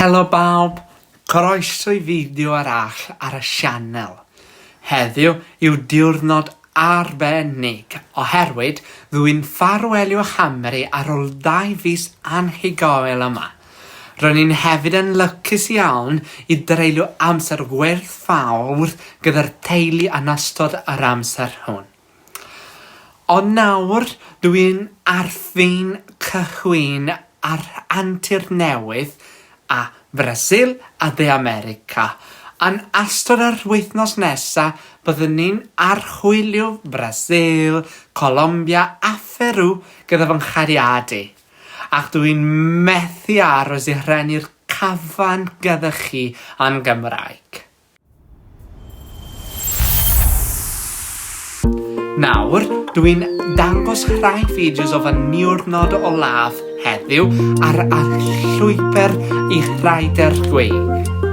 Helo bawb, croeso i fideo arall ar y sianel. Heddiw yw diwrnod arbennig oherwydd dwi'n ffarwelio Chymru ar ôl 2 fis anhygoel yma. Ro'n i'n hefyd yn lycus iawn i dreulio amser gwerthfawr gyda'r teulu yn ystod yr amser hwn. Ond nawr dwi'n arfin cychwyn ar Antur newydd a Brasil a De America. Yn ystod yr wythnos nesaf, byddwn ni'n archwilio Brasil, Colombia a Pheru gyda fy nghariad. Ac dwi'n methu aros i rannu'r cyfan gyda chi yn Gymraeg. Nawr, dwi'n dangos rhai fideos o fy niwrnod olaf heddiw ar y llwybr i rhaid ddweud.